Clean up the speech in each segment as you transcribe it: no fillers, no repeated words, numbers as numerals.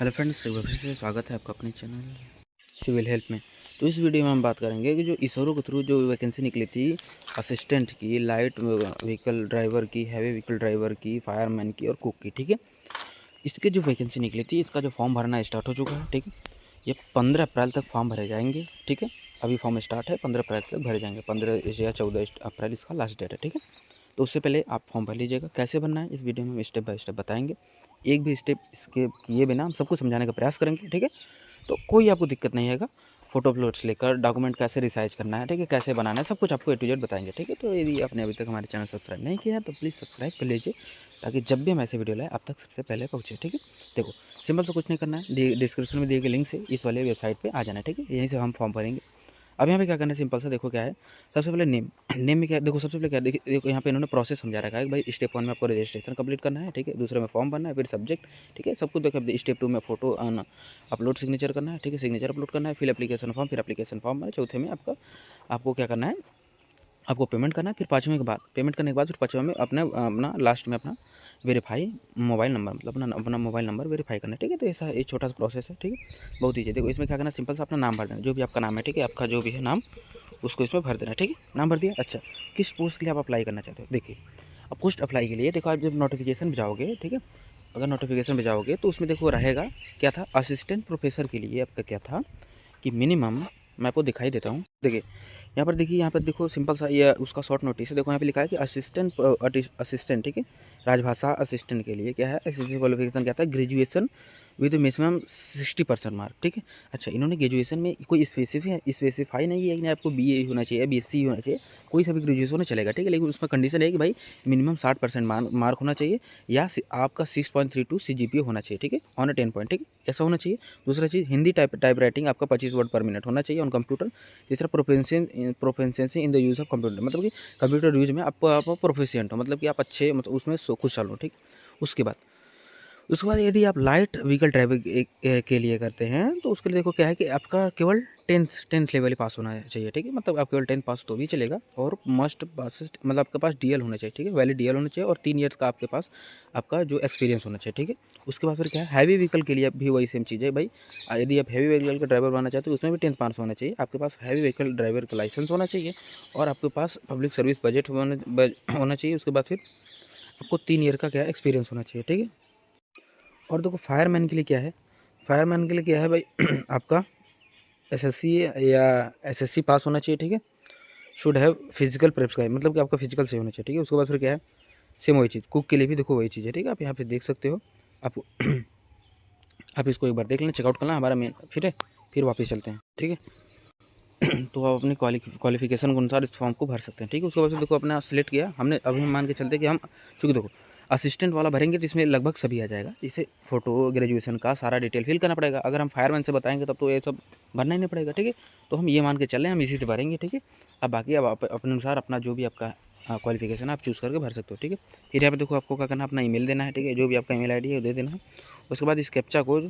Hello friends, फिर से स्वागत है आपका अपने चैनल सिविल हेल्प में। तो इस वीडियो में हम बात करेंगे कि जो इसरो के थ्रू जो वैकेंसी निकली थी असिस्टेंट की, लाइट व्हीकल ड्राइवर की, हैवी व्हीकल ड्राइवर की, फायरमैन की और कुक की, ठीक है। इसके जो वैकेंसी निकली थी इसका जो फॉर्म भरना स्टार्ट हो चुका है, ठीक है। ये 15 अप्रैल तक फॉर्म भरे जाएंगे, ठीक है। अभी फॉर्म स्टार्ट है, 15 अप्रैल तक भरे जाएंगे। 15 या 14 अप्रैल इसका लास्ट डेट है, ठीक है। तो उससे पहले आप फॉर्म भर लीजिएगा। कैसे भरना है इस वीडियो में हम स्टेप बाय स्टेप बताएंगे। एक भी स्टेप इसके किए बिना हम सबको समझाने का प्रयास करेंगे, ठीक है। तो कोई आपको दिक्कत नहीं आएगा। फोटो अपलोड से लेकर डॉक्यूमेंट कैसे रिसाइज करना है, ठीक है, कैसे बनाना है, सब कुछ आपको A to Z बताएंगे, ठीक है। तो यदि आपने अभी तक हमारे चैनल सब्सक्राइब नहीं किया है तो प्लीज़ सब्सक्राइब कर लीजिए, ताकि जब भी हम ऐसे वीडियो लाए आप तक सबसे पहले पहुँचे, ठीक है। देखो, सिंपल से कुछ नहीं करना है, डिस्क्रिप्शन में दिए गए लिंक से इस वाले वेबसाइट पर आ जाना है, ठीक है। यहीं से हम फॉर्म भरेंगे। अब यहाँ पे क्या करना है, सिंपल सा देखो क्या है। सबसे पहले नेम में क्या है, देखो सबसे पहले क्या है, देखो यहाँ पे इन्होंने प्रोसेस समझा रखा है कि भाई स्टेप 1 में आपको रजिस्ट्रेशन कंप्लीट करना है, ठीक है। दूसरे में फॉर्म भरना है, फिर सब्जेक्ट, ठीक है, सब कुछ देखो। स्टेप 2 में फोटो अपलोड सिग्नेचर करना है, ठीक है, सिग्नेचर अपलोड करना है, फिर एप्लीकेशन फॉर्म, फिर एप्लीकेशन फॉर्म भरना है। चौथे में आपको क्या करना है, आपको पेमेंट करना है। फिर पाँचवें के बाद पेमेंट करने के बाद फिर पाँचवें में अपना लास्ट में अपना वेरीफाई मोबाइल नंबर, मतलब अपना मोबाइल नंबर वेरीफाई करना है, ठीक है। तो ऐसा एक छोटा सा प्रोसेस है, ठीक है, बहुत ईजी है। देखो इसमें क्या करना है, सिंपल सा अपना नाम भर देना, जो भी आपका नाम है, ठीक है, आपका जो भी है नाम उसको इसमें भर देना है, ठीक है। नाम भर दिया। अच्छा, किस पोस्ट के लिए आप अप्लाई करना चाहते हो, देखिए। अब पोस्ट अप्लाई के लिए देखो, आप जब नोटिफिकेशन पे जाओगे, ठीक है, अगर नोटिफिकेशन पे जाओगे तो उसमें देखो रहेगा क्या था, असिस्टेंट प्रोफेसर के लिए आपका क्या था कि मिनिमम, मैं आपको दिखाई देता हूँ, देखिए यहाँ पर देखिए, यहाँ पर देखो सिंपल सा ये उसका शॉर्ट नोटिस है। देखो यहाँ पे लिखा है कि असिस्टेंट, ठीक है, राजभाषा असिस्टेंट के लिए क्या है, असिस्टेंट क्वालिफिकेशन क्या था, ग्रेजुएशन विद मिनिमम 60% मार्क, ठीक है। अच्छा, इन्होंने ग्रेजुएशन में कोई स्पेसिफाई नहीं है कि आपको BA होना चाहिए, BSc होना चाहिए, कोई सा भी ग्रेजुएशन होना चलेगा, ठीक है। लेकिन उसमें कंडीशन है कि भाई मिनिमम 60% मार्क होना चाहिए, या आपका 6.32 CGPA होना चाहिए, ठीक है, ऑन अ 10 पॉइंट, ठीक है, ऐसा होना चाहिए। दूसरा चीज़, हिंदी टाइप राइटिंग आपका 25 वर्ड पर मिनट होना चाहिए ऑन कंप्यूटर। तीसरा, proficiency in the use of computer, मतलब कि कंप्यूटर यूज में आप प्रोफिशिएंट हो, मतलब कि आप अच्छे, मतलब उसमें कुशल हो, ठीक। उसके बाद यदि आप लाइट व्हीकल ड्राइविंग के लिए करते हैं तो उसके लिए देखो क्या है कि आपका केवल टेंथ लेवल ही पास होना चाहिए, ठीक है। मतलब आप केवल 10 पास तो भी चलेगा, और मस्ट पास, मतलब आपके पास DL होना चाहिए, ठीक है, वैलिड DL होना चाहिए, और 3 ईयर्स का आपके पास आपका जो एक्सपीरियंस होना चाहिए, ठीक है। उसके बाद फिर क्या है, हैवी व्हीकल के लिए भी वही सेम चीज़ है भाई। यदि आप हैवी व्हीकल का ड्राइवर बनना चाहते हो उसमें भी 10th पास होना चाहिए, आपके पास हैवी व्हीकल ड्राइवर का लाइसेंस होना चाहिए, और आपके पास पब्लिक सर्विस बजट होना चाहिए। उसके बाद फिर आपको 3 ईयर का क्या एक्सपीरियंस होना चाहिए, ठीक है। और देखो फायरमैन के लिए क्या है, फायरमैन के लिए क्या है भाई आपका SSC या SSC पास होना चाहिए, ठीक है। शुड हैव फिजिकल प्रेप्स, मतलब कि आपका फिजिकल सही होना चाहिए, ठीक है। उसके बाद फिर क्या है, सेम वही चीज़, कुक के लिए भी देखो वही चीज़ है, ठीक है। आप यहाँ पे देख सकते हो, आप आप इसको एक बार देख लें, चेकआउट करना हमारा मेन, फिर वापस चलते हैं, ठीक है। तो आप अपनी क्वालिफिकेशन के अनुसार इस फॉर्म को भर सकते हैं, ठीक है। उसके बाद फिर देखो अपने सिलेक्ट किया हमने, अभी हम मान के चलते कि हम, चूँकि देखो असिस्टेंट वाला भरेंगे तो इसमें लगभग सभी आ जाएगा, जैसे फोटो, ग्रेजुएशन का सारा डिटेल फिल करना पड़ेगा। अगर हम फायरमैन से बताएंगे तब तो ये सब भरना ही नहीं पड़ेगा, ठीक है। तो हम ये मान के चल रहे हैं, हम इसी से भरेंगे, ठीक है। अब बाकी अब आप अपने अनुसार अपना जो भी आपका क्वालिफिकेशन आप चूज़ करके भर सकते हो, ठीक है। फिर यहाँ पे देखो आपको क्या करना है, अपना ईमेल देना है, ठीक है, जो भी आपका ईमेल ID है वो दे देना है। उसके बाद इस कैप्चा को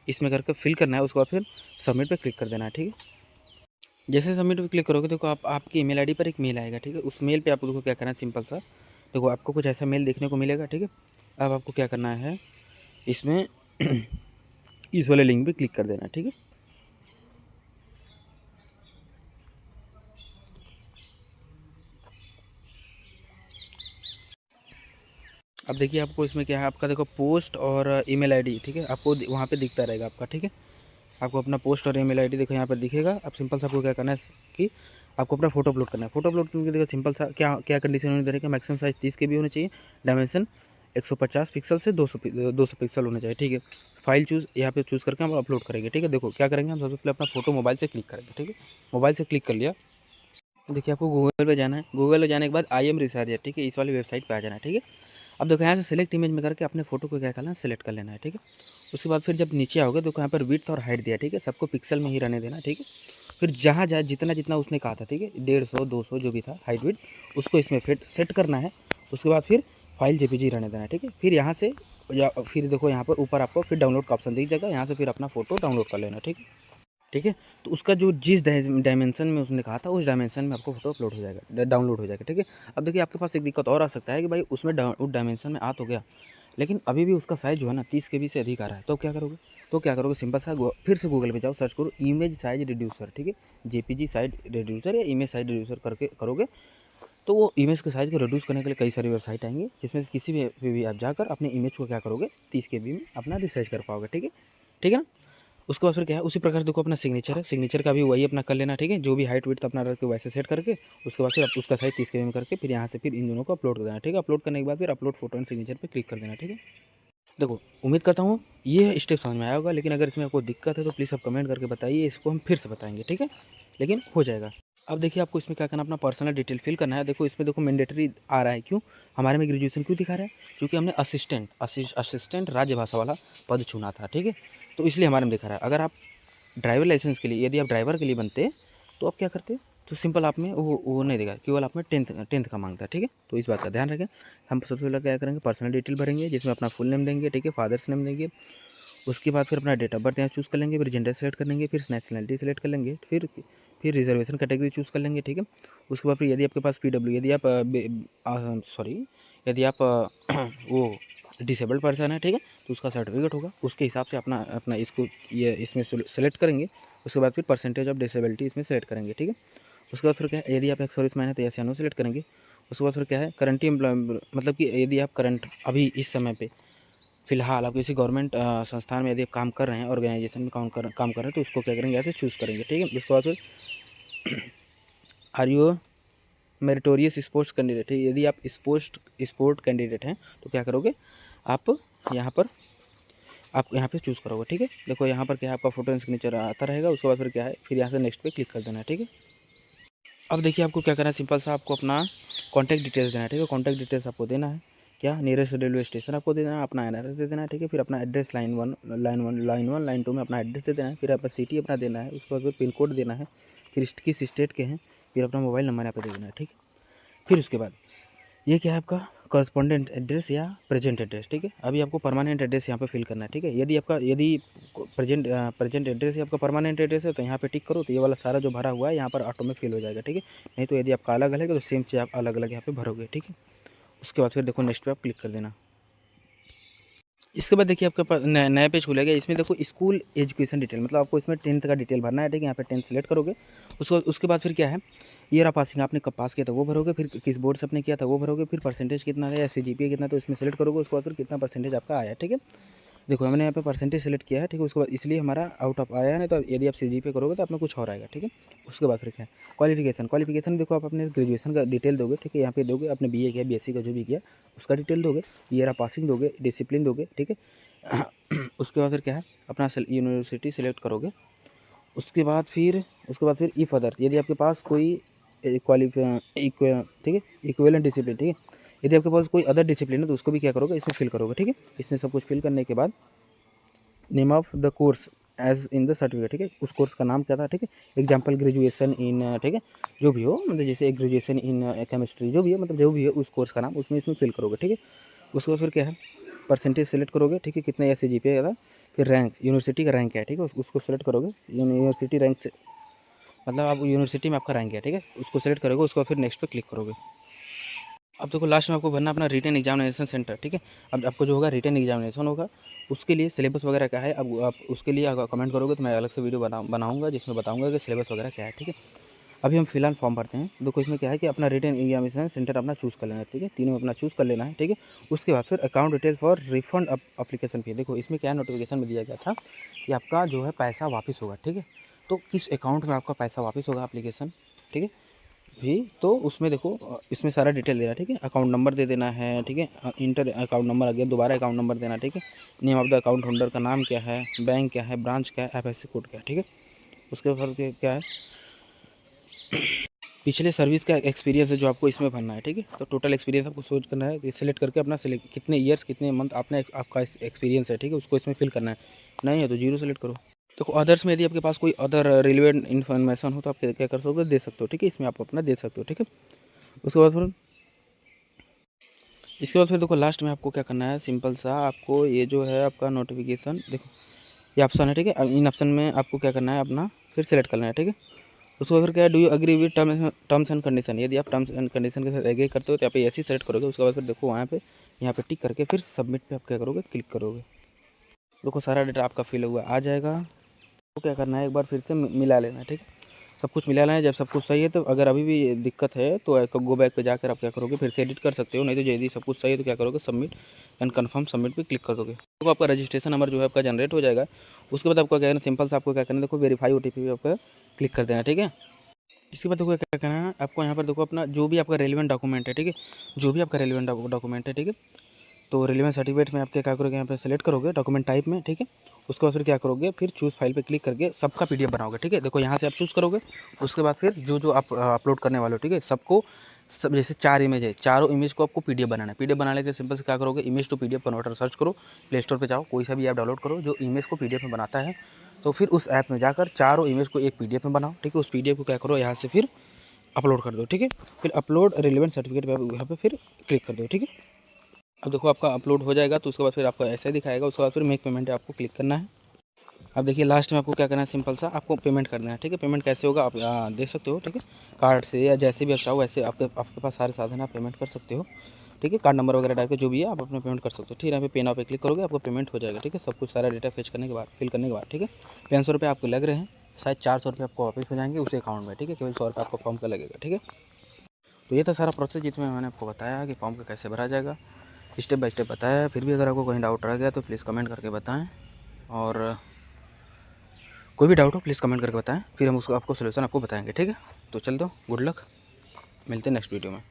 इसमें करके फिल करना है, उसके बाद फिर सबमिट पे क्लिक कर देना है, ठीक है। जैसे सबमिट पे क्लिक करोगे देखो आपकी ईमेल ID पर एक मेल आएगा, ठीक है। उस मेल पे आपको देखो क्या करना है, सिंपल सा देखो आपको कुछ ऐसा मेल देखने को मिलेगा, ठीक है। अब आपको क्या करना है, इसमें इस वाले लिंक पे क्लिक कर देना है, ठीक है। अब देखिए आपको इसमें क्या है, आपका देखो पोस्ट और ईमेल ID, ठीक है, आपको वहाँ पे दिखता रहेगा आपका, ठीक है। आपको अपना पोस्ट और ईमेल ID देखो यहाँ पर दिखेगा। अब सिंपल सा आपको क्या करना है कि आपको अपना फोटो अपलोड करना है। फोटो अपलोड करने के देखो सिंपल सा क्या क्या कंडीशन होनी चाहिए, मैक्सिमम साइज 30 KB होना चाहिए, डायमेंशन 150 पिक्सल से 200 पिक्सल होना चाहिए, ठीक है। फाइल यहाँ पे चूज़ करके हम अपलोड करेंगे, ठीक है। देखो क्या करेंगे, हम सबसे पहले अपना फोटो मोबाइल से क्लिक करेंगे, ठीक है। मोबाइल से क्लिक कर लिया, देखिए आपको गूगल पे जाना है, गूगल पे जाने के बाद IM रिसर्च, ठीक है, इस वाली वेबसाइट पे आ जाना है, ठीक है। अब देखो यहाँ से सिलेक्ट इमेज में करके अपने फोटो को क्या करना है, सिलेक्ट कर लेना है, ठीक है। उसके बाद फिर जब नीचे आओगे तो यहाँ पर विड्थ और हाइट दिया, ठीक है, सबको पिक्सल में ही रहने देना, ठीक है। फिर जहाँ जाए जितना जितना उसने कहा था, ठीक है, 150 200 जो भी था हाइट विड्थ, उसको इसमें फिट सेट करना है। उसके बाद फिर फाइल JPG रहने देना है, ठीक है। फिर यहाँ से या फिर देखो यहाँ पर ऊपर आपको फिर डाउनलोड का ऑप्शन दिख जाएगा, यहाँ से फिर अपना फोटो डाउनलोड कर लेना, ठीक है। ठीक है, तो उसका जो जिस डायमेंशन में उसने कहा था उस डायमेंशन में आपको फोटो अपलोड हो जाएगा, डाउनलोड हो जाएगा, ठीक है। अब देखिए आपके पास एक दिक्कत और आ सकता है कि भाई उसमें उस डायमेंशन में आ तो गया, लेकिन अभी भी उसका साइज़ जो है ना 30 KB से अधिक आ रहा है, तो क्या करोगे, तो क्या करोगे, सिंपल सा फिर से गूगल पे जाओ, सर्च करो इमेज साइज रिड्यूसर, ठीक है, जेपीजी साइज रिड्यूसर या इमेज साइज रिड्यूसर करके करोगे तो वो इमेज के साइज़ को रिड्यूस करने के लिए कई सारी वेबसाइट आएंगी, जिसमें से किसी भी आप जाकर अपने इमेज को क्या करोगे 30 KB में अपना रिसाइज कर पाओगे, ठीक है, ठीक है ना। उसके बाद फिर क्या है, उसी प्रकार से देखो अपना सिग्नेचर है, सिग्नेचर का भी वही अपना कर लेना, ठीक है, जो भी हाइट वेट अपना रख के वैसे सेट करके उसके बाद फिर आप उसका साइज 30 KB में करके फिर यहाँ से फिर इन दोनों को अपलोड कर देना, ठीक है। अपलोड करने के बाद फिर अपलोड फोटो एंड सिग्नेचर पर क्लिक कर देना, ठीक है। देखो उम्मीद करता हूँ ये स्टेप समझ में आया होगा, लेकिन अगर इसमें आपको दिक्कत है तो प्लीज़ आप कमेंट करके बताइए, इसको हम फिर से बताएंगे, ठीक है, लेकिन हो जाएगा। अब देखिए आपको इसमें क्या करना, अपना पर्सनल डिटेल फिल करना है। देखो इसमें देखो मैंडेटरी आ रहा है, क्यों हमारे में ग्रेजुएशन क्यों दिखा रहा है, क्योंकि हमने असिस्टेंट राज्य भाषा वाला पद चुना था, ठीक है, तो इसलिए हमारे में दिखा रहा है। अगर आप ड्राइवर लाइसेंस के लिए, यदि आप ड्राइवर के लिए बनते तो आप क्या करते, तो सिंपल आप में वो नहीं देगा, केवल आप में टेंथ का मांगता है, ठीक है। तो इस बात का ध्यान रखें। हम सबसे पहले क्या करेंगे, पर्सनल डिटेल भरेंगे, जिसमें अपना फुल नेम देंगे, ठीक है, फादर्स नेम देंगे। उसके बाद फिर अपना डेट ऑफ बर्थ यहाँ चूज़ कर लेंगे, फिर जेंडर सेलेक्ट कर लेंगे, फिर नेशनलिटी सेलेक्ट कर लेंगे, फिर रिजर्वेशन कैटेगरी चूज़ कर लेंगे, ठीक है। उसके बाद फिर यदि आपके पास PW, यदि आप यदि आप वो डिसेबल्ड पर्सन है, ठीक है, तो उसका सर्टिफिकेट होगा, उसके हिसाब से अपना अपना इसको ये इसमें सेलेक्ट करेंगे। उसके बाद फिर परसेंटेज ऑफ डिसेबिलिटी इसमें सेलेक्ट करेंगे, ठीक है। उसके बाद फिर क्या है, यदि आप एक सर्विस मैन है तो यस या नो सेलेक्ट करेंगे। उसके बाद फिर क्या है, करंट एम्प्लॉय, मतलब कि यदि आप करंट अभी इस समय पे फिलहाल आप किसी गवर्नमेंट संस्थान में यदि आप काम कर रहे हैं, ऑर्गेनाइजेशन में काम कर रहे हैं, तो उसको क्या करेंगे, ऐसे चूज़ करेंगे, ठीक है। उसके बाद फिर are you meritorious sports candidate है, यदि आप स्पोर्ट कैंडिडेट हैं तो क्या करोगे, आप यहाँ पे चूज़ करोगे, ठीक है। देखो यहाँ पर क्या है, आपका फोटो एंड सिग्नेचर आता रहेगा। उसके बाद फिर क्या है, फिर यहाँ से नेक्स्ट पे क्लिक कर देना है, ठीक है। अब देखिए आपको क्या करना है, सिंपल सा आपको अपना कॉन्टैक्ट डिटेल्स देना है, ठीक है। कॉन्टैक्ट डिटेल्स आपको देना है, क्या नियरेस्ट रेलवे स्टेशन आपको देना है, अपना NRS दे देना है, ठीक है। फिर अपना एड्रेस लाइन 1 में अपना एड्रेस दे देना है, फिर अपना सिटी अपना देना है, उसके बाद फिर पिन कोड देना है, फिर किस स्टेट के हैं, फिर अपना मोबाइल नंबर यहाँ पे दे देना है, ठीक है। फिर उसके बाद ये क्या है, आपका कॉरस्पॉन्डेंट एड्रेस या प्रेजेंट एड्रेस, ठीक है। अभी आपको परमानेंट एड्रेस यहाँ पे फिल करना है, ठीक है। यदि प्रेजेंट एड्रेस ही आपका परमानेंट एड्रेस है तो यहाँ पे टिक करो, तो ये वाला सारा जो भरा हुआ है यहाँ पर ऑटो में फिल हो जाएगा, ठीक है। नहीं तो यदि आपका अलग अलग है तो सेम चीज़ आप अलग अलग यहाँ पे भरोगे, ठीक है। उसके बाद फिर देखो नेक्स्ट पे आप क्लिक कर देना। इसके बाद देखिए आपके पास नया पेज खुलेगा। इसमें देखो स्कूल एजुकेशन डिटेल, मतलब आपको इसमें 10th का डिटेल भरना है, ठीक है। यहाँ पे 10th सेलेक्ट करोगे। उसके बाद फिर क्या है, ईयर ऑफ पासिंग आपने कब पास किया था वो भरोगे, फिर किस बोर्ड से आपने किया था वो भरोगे, फिर परसेंटेज कितना है या CGPA कितना, तो इसमें सेलेक्ट करोगे। उसके बाद फिर कितना परसेंटेज आपका आया, ठीक है। देखो हमने यहाँ पे परसेंटेज सेलेक्ट किया है, ठीक है। उसके बाद इसलिए हमारा आउट ऑफ आया है, नहीं तो यदि आप CGPA करोगे तो आपने कुछ और आएगा, ठीक है। उसके बाद फिर क्या है, क्वालिफिकेशन देखो आप अपने ग्रेजुएशन का डिटेल दोगे, ठीक है। यहाँ पे दोगे आपने BA किया, BSc का जो भी किया उसका डिटेल दोगे, ईयर ऑफ पासिंग दोगे, डिसिप्लिन दोगे, ठीक है। उसके बाद फिर क्या है, अपना यूनिवर्सिटी सेलेक्ट करोगे। उसके बाद फिर इफ अदर, यदि आपके पास कोई ठीक है, इक्विवेलेंट डिसिप्लिन, ठीक है। यदि आपके पास कोई अदर डिसिप्लिन है तो उसको भी क्या करोगे, इसमें फिल करोगे, ठीक है। इसमें सब कुछ फिल करने के बाद name of the course as in the certificate, ठीक है, उस कोर्स का नाम क्या था, ठीक है। एग्जाम्पल ग्रेजुएशन इन, ठीक है, जो भी हो, मतलब जैसे ग्रेजुएशन इन केमिस्ट्री जो भी है, मतलब जो भी है उस कोर्स का नाम उसमें फिल करोगे, ठीक है। उसके बाद फिर क्या है, परसेंटेज सेलेक्ट करोगे, ठीक है, कितना CGPA था, फिर रैंक, यूनिवर्सिटी का रैंक क्या है, ठीक है, उसको सेलेक्ट करोगे। यूनिवर्सिटी रैंक से मतलब आप यूनिवर्सिटी में आपका रैंक है, ठीक है, उसको सेलेक्ट करोगे। उसके बाद फिर नेक्स्ट पे क्लिक करोगे। अब देखो लास्ट में आपको भरना अपना रिटन एग्जामिनेशन सेंटर, ठीक है। अब आपको जो होगा रिटन एग्जामिनेशन होगा, उसके लिए सिलेबस वगैरह क्या है, अब आप उसके लिए अगर कमेंट करोगे तो मैं अलग से वीडियो बनाऊंगा जिसमें बताऊंगा कि सिलेबस वगैरह क्या है, ठीक है। अभी हम फिलहाल फॉर्म भरते हैं। देखो इसमें क्या है कि अपना रिटन एग्जामिनेशन सेंटर अपना चूज़ कर लेना है, ठीक है, तीनों अपना चूज़ कर लेना है, ठीक है। उसके बाद फिर account detail for refund application fee. देखो इसमें क्या नोटिफिकेशन में दिया गया था कि आपका जो है पैसा वापस होगा, ठीक है। तो किस अकाउंट में आपका पैसा वापस होगा एप्लीकेशन, ठीक है, भी तो उसमें देखो इसमें सारा डिटेल देना है, ठीक है। अकाउंट नंबर दे देना है, ठीक है, इंटर अकाउंट नंबर, अगेन दोबारा अकाउंट नंबर देना, ठीक है। Name of the account holder का नाम क्या है, बैंक क्या है, ब्रांच क्या है, FSC कोड क्या है, ठीक है। उसके बाद क्या है, पिछले सर्विस का एक्सपीरियंस है जो आपको इसमें भरना है, ठीक है। तो टोटल एक्सपीरियंस आपको सोच करना है, सिलेक्ट करके अपना कितने ईयर्स कितने मंथ आपने आपका एक्सपीरियंस है, ठीक है, उसको इसमें फिल करना है। नहीं है तो 0 सेलेक्ट करो। देखो अदर्स में यदि आपके पास कोई अदर रिलेवेंट इन्फॉर्मेशन हो तो आप क्या कर सकते हो, दे सकते हो, ठीक है, इसमें आप अपना दे सकते हो, ठीक है। उसके बाद फिर देखो लास्ट में आपको क्या करना है, सिंपल सा आपको ये जो है आपका नोटिफिकेशन, देखो ये ऑप्शन है, ठीक है। इन ऑप्शन में आपको क्या करना है, अपना फिर सेलेक्ट करना है, ठीक है। उसको फिर क्या है, do you agree with terms and condition, यदि आप टर्म्स एंड कंडीशन के साथ एग्री करते हो तो यहाँ पे ऐसे सेलेक्ट करोगे। उसके बाद फिर देखो यहाँ पे टिक करके फिर सबमिट पे आप क्या करोगे, क्लिक करोगे। देखो सारा डेटा आपका फिल हुआ आ जाएगा। तो क्या करना है, एक बार फिर से मिला लेना है, ठीक है। सब कुछ मिला लेना है। जब सब कुछ सही है तो अगर अभी भी दिक्कत है तो गो बैक पे जाकर आप क्या करोगे, फिर से एडिट कर सकते हो, नहीं तो यदि सब कुछ सही है तो क्या करोगे, सबमिट एंड कन्फर्म सबमिट पे क्लिक कर दोगे। तो आपका रजिस्ट्रेशन नंबर जो है आपका जनरेट हो जाएगा। उसके बाद आपको क्या करना, सिंपल से आपको क्या करना है, देखो वेरीफाई OTP पे आपका क्लिक कर देना, ठीक है। इसके बाद देखो क्या करना है आपको, यहाँ पर देखो अपना जो भी आपका रेलिवेंट डॉक्यूमेंट है, ठीक है, जो भी आपका रेलिवेंट डॉक्यूमेंट है, ठीक है। तो रेलिवेंट सर्टिफिकेट में आप क्या करोगे, यहाँ पे सेलेक्ट करोगे डॉक्यूमेंट टाइप में, ठीक है। उसके बाद फिर क्या करोगे, फिर चूज़ फाइल पे क्लिक करके सबका PDF बनाओगे, ठीक है। देखो यहाँ से आप चूज़ करोगे। उसके बाद फिर जो आप अपलोड करने वाले हो, ठीक है, सबको सब जैसे 4 इमेज है, चारों इमेज को आपको PDF बनाना है। PDF बनाने के लिए सिंपल से क्या करोगे, image to PDF converter search करो, प्ले स्टोर पे जाओ, कोई सा भी ऐप डाउनलोड करो जो इमेज को PDF में बनाता है। तो फिर उस ऐप में जाकर चारों इमेज को एक PDF में बनाओ, ठीक है। उस PDF को क्या करो, यहाँ से फिर अपलोड कर दो, ठीक है। फिर अपलोड रेलिवेंट सर्टिफिकेट पे यहाँ पे फिर क्लिक कर दो, ठीक है। अब देखो आपका अपलोड हो जाएगा। तो उसके बाद फिर आपको ऐसे दिखाएगा। उसके बाद फिर मेक पेमेंट है, आपको क्लिक करना है। अब देखिए लास्ट में आपको क्या करना है, सिंपल सा आपको पेमेंट करना है, ठीक है। पेमेंट कैसे होगा आप देख सकते हो, ठीक है। कार्ड से या जैसे भी आप चाहो वैसे आपके पास सारे साधन आप पेमेंट कर सकते हो, ठीक है। कार्ड नंबर वगैरह डाल के जो भी है आप अपना पेमेंट कर सकते हो, ठीक है। यहाँ पे पे नाउ पे क्लिक करोगे, आपको पेमेंट हो जाएगा, ठीक है। सब कुछ सारा डेटा फेच करने के बाद, फिल करने के बाद, ठीक है। 500 रुपये आपको लग रहे हैं, शायद 400 रुपये आपको वापस हो जाएंगे उसी अकाउंट में, ठीक है। केवल 100 रुपये आपको फॉर्म का लगेगा, ठीक है। तो ये था सारा प्रोसेस जिसमें मैंने आपको बताया कि फॉर्म का कैसे भरा जाएगा, स्टेप बाय स्टेप बताया है। फिर भी अगर आपको कहीं डाउट रह गया तो प्लीज़ कमेंट करके बताएं, और कोई भी डाउट हो प्लीज़ कमेंट करके बताएं, फिर हम उसको आपको सोल्यूशन आपको बताएंगे, ठीक है। तो चल दो, गुड लक, मिलते हैं नेक्स्ट वीडियो में।